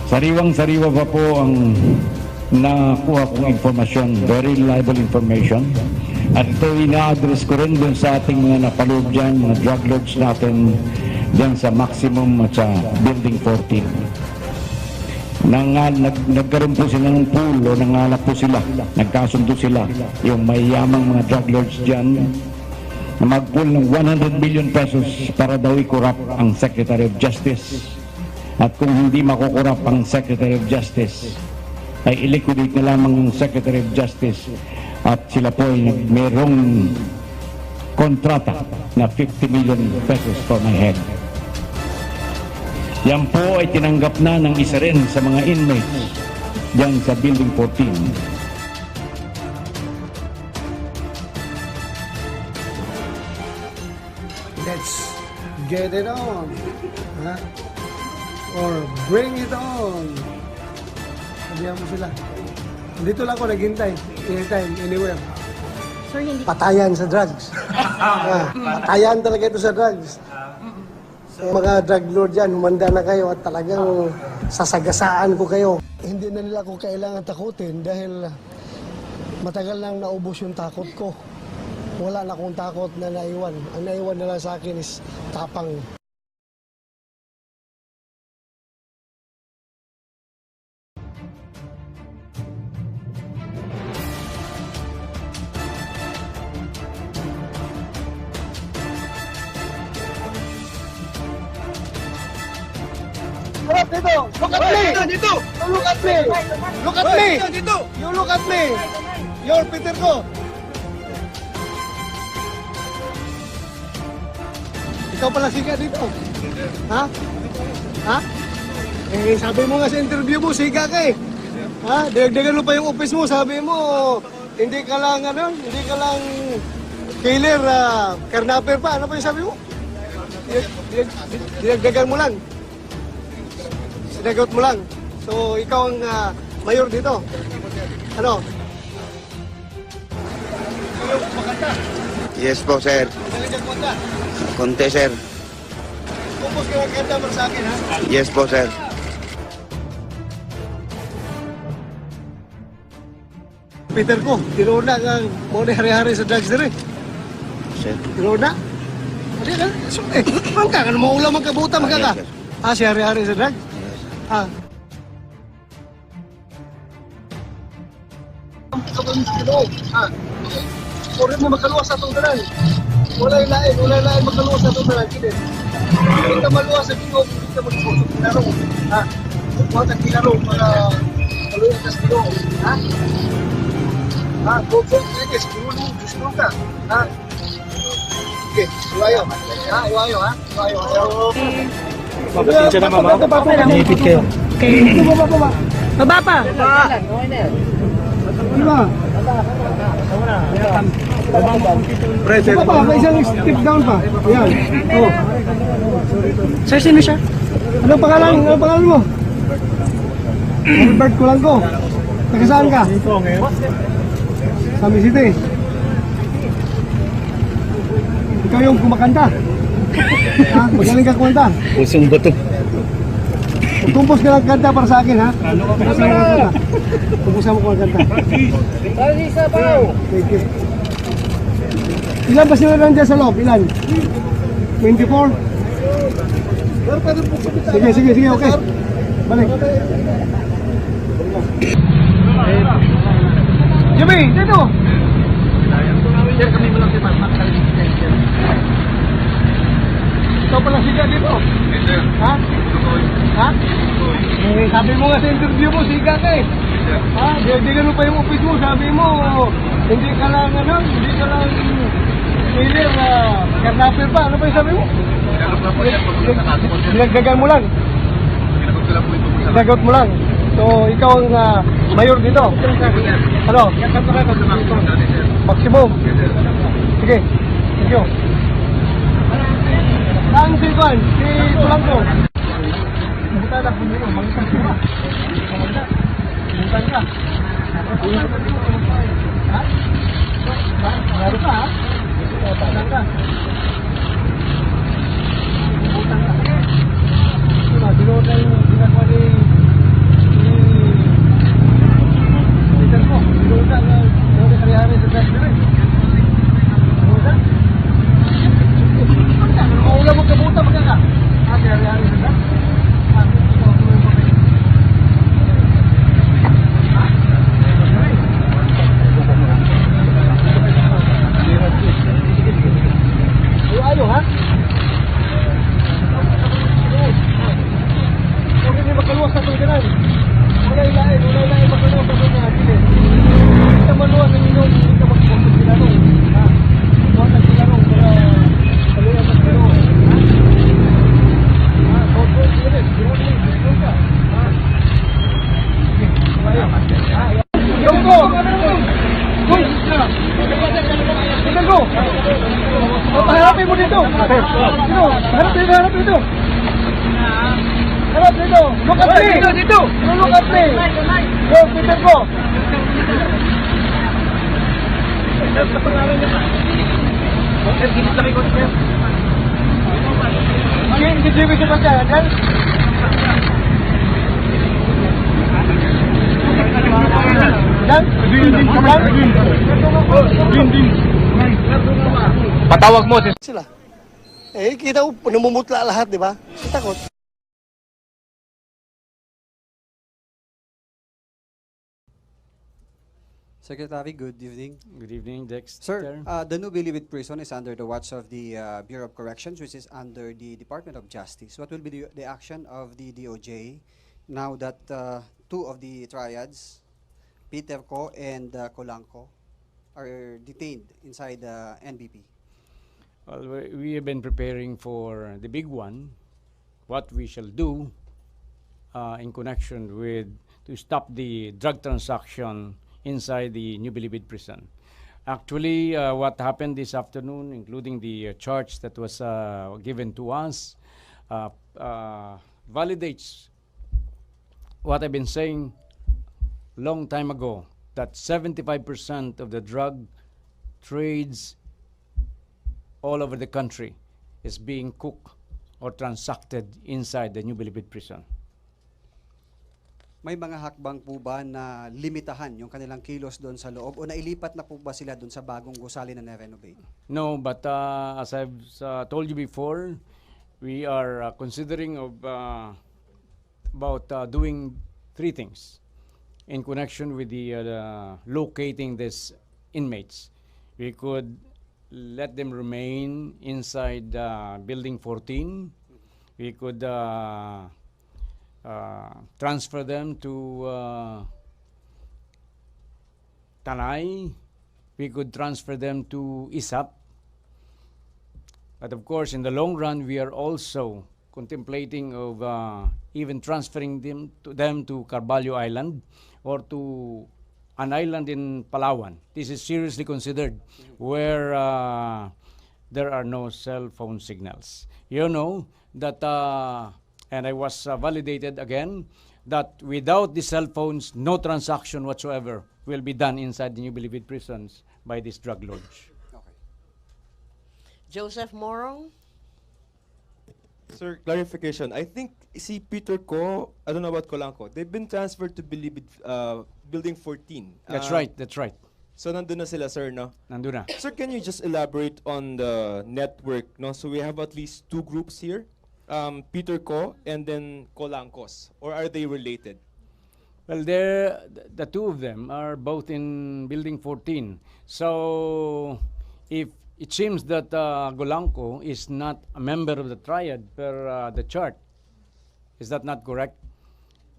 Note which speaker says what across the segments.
Speaker 1: Sariwang-sariwa pa po ang nakuha kong informasyon, very reliable information. At ito ina-address ko rin dun sa ating mga napaloob dyan, mga drug lords natin dyan sa Maximum at sa Building 14. Nagkaroon po sila ng pool o nangalap po sila, nagkasundo sila, yung mayayamang mga drug lords dyan, na mag-pool ng 100 million pesos para daw i-corrupt ang Secretary of Justice. At kung hindi makukurap ang Secretary of Justice, ay i-liquidate na lamang ang Secretary of Justice at sila po ay mayroong kontrata na 50 million pesos for my head. Yan po ay tinanggap na ng isa rin sa mga inmates dyan sa Building 14.
Speaker 2: Let's get it on. Huh? Or bring it on. Sabihan mo sila. Dito lang ako naghintay. Anytime, anywhere.
Speaker 3: Sir, hindi...
Speaker 2: Patayan sa drugs. Patayan talaga ito sa drugs. So, mga drug lord dyan, humanda na kayo at talagang sasagasaan ko kayo. Hindi na nila ako kailangan takutin dahil matagal nang naubos yung takot ko. Wala na akong takot na naiwan. Ang naiwan na lang sa akin is tapang. Dito! Look at me! Dito! Look at me! Look at me! Dito! You look at me! You're Peter ko! Ikaw pala siga dito. Ha? Ha? Eh, sabi mo nga sa interview mo, siga ka eh. Ha? Dagdagan mo pa yung office mo, sabi mo, hindi ka lang, ano, hindi ka lang killer, karnaper pa. Ano pa yung sabi mo? Dagdagan mo lang. Sinagot mo lang. So, ikaw ang mayor dito. Ano?
Speaker 4: Yes po, sir.
Speaker 2: Talagang kwenta.
Speaker 4: Konti, sir.
Speaker 2: Kupos ka ng kanta para sa akin, ha?
Speaker 4: Yes po, sir.
Speaker 2: Peter ko, tinuna nga mo na hari-hari sa drugs dire.
Speaker 4: Sir.
Speaker 2: Tinuna? Hindi na. So, mangka ka na maulam ang kabuta, magkaka.
Speaker 4: Yes, sir.
Speaker 2: Ah, si hari-hari sa drugs? Ah. Puri mo makaluwas sa itong dalan. Walay lain makaluwas sa itong dalan. Hindi ka maluwas sa Ginoo, hindi ka magkilaro. Ha? Huwag ka kilaro para maluwas ka sa Ginoo. Ha? Ha? Go, sige, siguro mo, gusto ka. Ha? Okay, iwayo. Ha? Iwayo, ha? Iwayo.
Speaker 5: Pasensya na mama. Nipit kayo.
Speaker 3: Baba pa!
Speaker 2: Diba?
Speaker 5: Present.
Speaker 2: Pa, may isang step down pa. Ayan. Oh.
Speaker 3: Sir, sino siya?
Speaker 2: Anong pangalan? Anong pangalan mo? Albert Kulanco. Taga saan ka? Sami City. Ikaw yung kumakanta. Ha? Magaling ka kumanta.
Speaker 5: Pusong bato.
Speaker 2: Kumpos ka ng kanta para sa akin, ha? Kumpusan mo kanta. Kumpusan mo kanta. Thank you. Ilan ba sila nandiyan sa loob? Ilan? 24? Sige, okay. Balik. Jimmy, dito! Sir, kami mo lang si Pasmak. Ikaw pala siga dito.
Speaker 4: Yes, sir.
Speaker 2: Ha? Ha? Eh, sabi mo nga sa interview mo, siga ka eh. Ha? Dagdagan mo pa yung office mo, sabi mo, hindi ka lang, ano, hindi ka lang killer, karnaper pa. Ano pa yung sabi mo? Dinagdagan mo lang. Dinagot mo lang. So, ikaw ang mayor dito. Ano? Maximum. Sige. Thank you. Saan si Juan? Si Tulangko. Buta na po nyo. Magitan ka. Butan ka. Ha? Meron ka ha? Butan ka. Butan ka. Diba? Dino na yung ginagawa ni Harapin mo dito. Dito. Harap dito, harap dito. Harap dito. Look at me. Dito. Look at me. Go, Peter ko. Hindi Jimmy sa kanya, yan?
Speaker 5: Patawag mo si
Speaker 2: Sila. Eh, kita ko, namumutla lahat, di ba? Takot.
Speaker 6: Secretary, good evening.
Speaker 7: Good evening, Dex.
Speaker 6: Sir, the new Bilibid prison is under the watch of the Bureau of Corrections, which is under the Department of Justice. What will be the action of the DOJ now that two of the triads, Peter Ko and Colanco, are detained inside the NBP?
Speaker 7: Well, we have been preparing for the big one, what we shall do in connection with to stop the drug transaction inside the New Bilibid prison. Actually, what happened this afternoon, including the charge that was given to us, validates what I've been saying long time ago, that 75% of the drug trades all over the country is being cooked or transacted inside the New Bilibid prison.
Speaker 6: May mga hakbang po ba na limitahan yung kanilang kilos doon sa loob o nailipat na po ba sila doon sa bagong gusali na na-renovate?
Speaker 7: No, but as I've told you before, we are considering of about doing three things in connection with the locating these inmates. We could let them remain inside Building 14. We could transfer them to Tanay. We could transfer them to ISAP. But of course, in the long run, we are also contemplating of even transferring them to Carvalho Island or to an island in Palawan. This is seriously considered where there are no cell phone signals. You know that, and I was validated again, that without the cell phones, no transaction whatsoever will be done inside the New Bilibid prisons by this drug lodge.
Speaker 6: Okay.
Speaker 8: Joseph Morong.
Speaker 9: Sir, clarification. I think si Peter Ko, I don't know about Colanco, they've been transferred to Bilibid, Building 14.
Speaker 7: That's right, that's right.
Speaker 9: So nandun na sila, sir, no?
Speaker 7: Nandun na.
Speaker 9: Sir, can you just elaborate on the network, no? So we have at least two groups here, Peter Ko and then Colancos, or are they related?
Speaker 7: Well, the two of them are both in Building 14. So, if it seems that Colanco is not a member of the triad per the chart, is that not correct?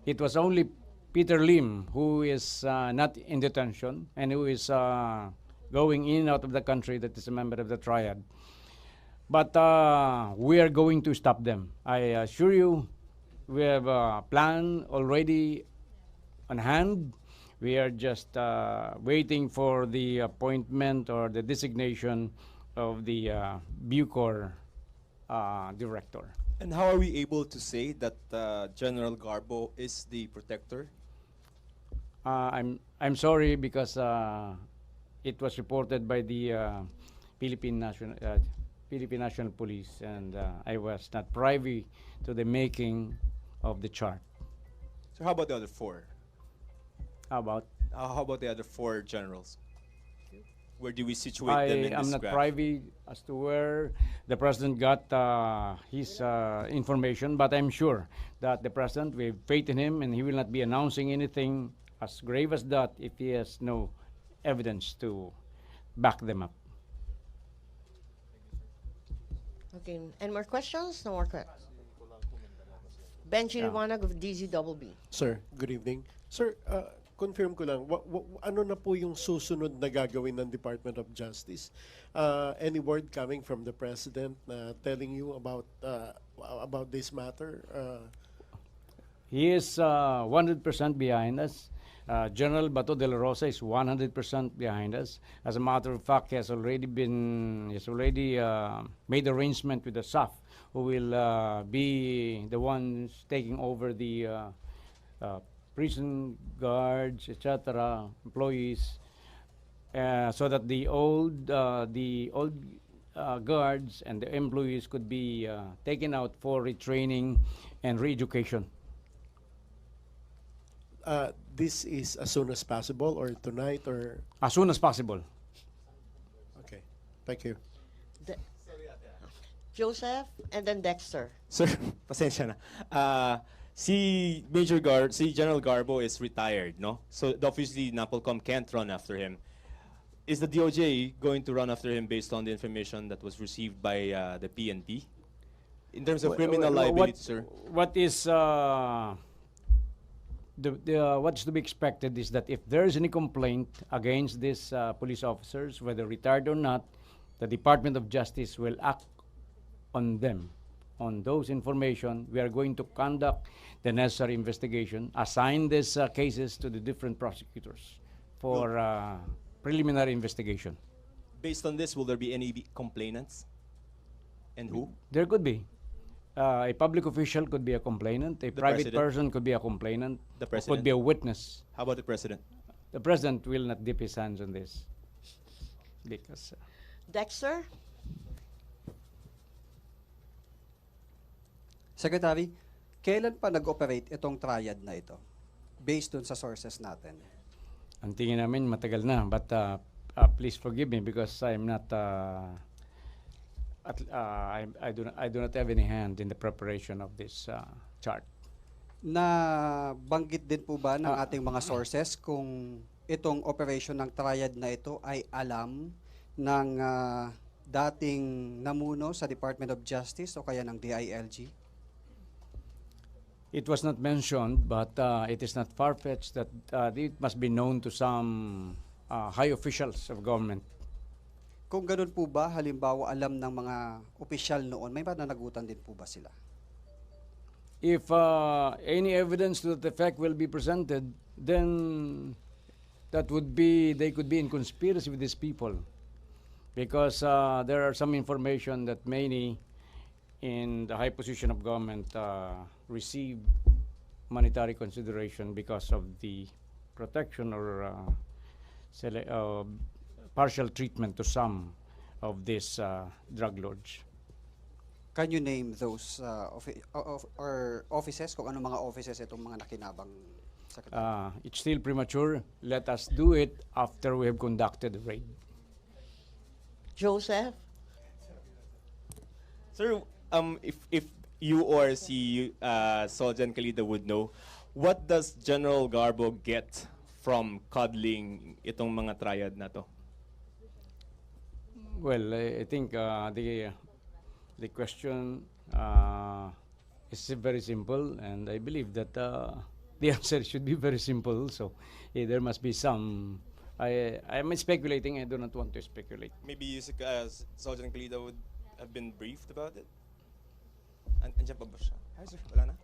Speaker 7: It was only Peter Lim who is not in detention and who is going in and out of the country that is a member of the triad. But we are going to stop them. I assure you, we have a plan already on hand. We are just waiting for the appointment or the designation of the Bucor director.
Speaker 9: And how are we able to say that General Garbo is the protector?
Speaker 7: I'm sorry because it was reported by the Philippine National Police, and I was not privy to the making of the chart.
Speaker 9: So how about the other four?
Speaker 7: How about?
Speaker 9: How about the other four generals? Where do we situate them in
Speaker 7: I am
Speaker 9: this
Speaker 7: not
Speaker 9: graph?
Speaker 7: privy as to where the president got his information, but I'm sure that the president, we have faith in him, and he will not be announcing anything as grave as that if he has no evidence to back them up.
Speaker 8: Okay, any more questions? No more questions. Benji Liwanag of DZBB.
Speaker 10: Sir, good evening. Sir, confirm ko lang, ano na po yung susunod na gagawin ng Department of Justice? Any word coming from the President telling you about this matter?
Speaker 7: He is 100% behind us. General Bato de la Rosa is 100% behind us. As a matter of fact, he has already made arrangement with the SAF, who will be the ones taking over the prison guards, etc., employees, so that the old guards and the employees could be taken out for retraining and re-education.
Speaker 10: This is as soon as possible, or tonight, or
Speaker 7: As soon as possible.
Speaker 10: okay. Thank you.
Speaker 8: Joseph, and then Dexter.
Speaker 9: Sir, pasensya na. Si General Garbo is retired, no? So obviously NAPOLCOM can't run after him. Is the DOJ going to run after him based on the information that was received by the PNP? In terms of criminal liability, sir?
Speaker 7: What is what's to be expected is that if there is any complaint against these police officers, whether retired or not, the Department of Justice will act on them. On those information, we are going to conduct the necessary investigation, assign these cases to the different prosecutors for preliminary investigation.
Speaker 9: Based on this, will there be any complainants? And who?
Speaker 7: There could be. A public official could be a complainant. A private
Speaker 9: president?
Speaker 7: person could be a complainant.
Speaker 9: The
Speaker 7: or
Speaker 9: president?
Speaker 7: could be a witness.
Speaker 9: How about the president?
Speaker 7: The president will not dip his hands on this. Because
Speaker 8: Dexter?
Speaker 6: Secretary, kailan pa nag-operate itong triad na ito? Based dun sa sources natin.
Speaker 7: ang tingin namin matagal na. But please forgive me because I'm not... I do not have any hand in the preparation of this chart.
Speaker 6: Na banggit din po ba ng ating mga sources kung itong operation ng triad na ito ay alam ng dating namuno sa Department of Justice o kaya ng DILG?
Speaker 7: It was not mentioned, but it is not far-fetched that it must be known to some high officials of government.
Speaker 6: Kung ganun po ba, halimbawa alam ng mga opisyal noon, may pananagutan din po ba sila?
Speaker 7: If any evidence to that effect will be presented, then that would be, they could be in conspiracy with these people. Because there are some information that many in the high position of government receive monetary consideration because of the protection or partial treatment to some of these drug lords.
Speaker 6: Can you name those or offices, kung ano mga offices itong mga nakinabang Secretary?
Speaker 7: It's still premature. Let us do it after we have conducted the raid.
Speaker 8: Joseph?
Speaker 9: Sir, if you or si Soljan Calida would know, what does General Garbo get from cuddling itong mga triad na to?
Speaker 7: Well, I think the question is very simple, and I believe that the answer should be very simple. So there must be some. I'm speculating. I do not want to speculate.
Speaker 9: Maybe Soljan Calida would have been briefed about it? Andiyan pa ba siya? Hi, sir. Wala na?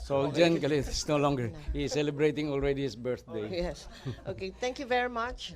Speaker 7: Soljan Calida is no longer. He is celebrating already his birthday.
Speaker 8: Yes. Okay, thank you very much.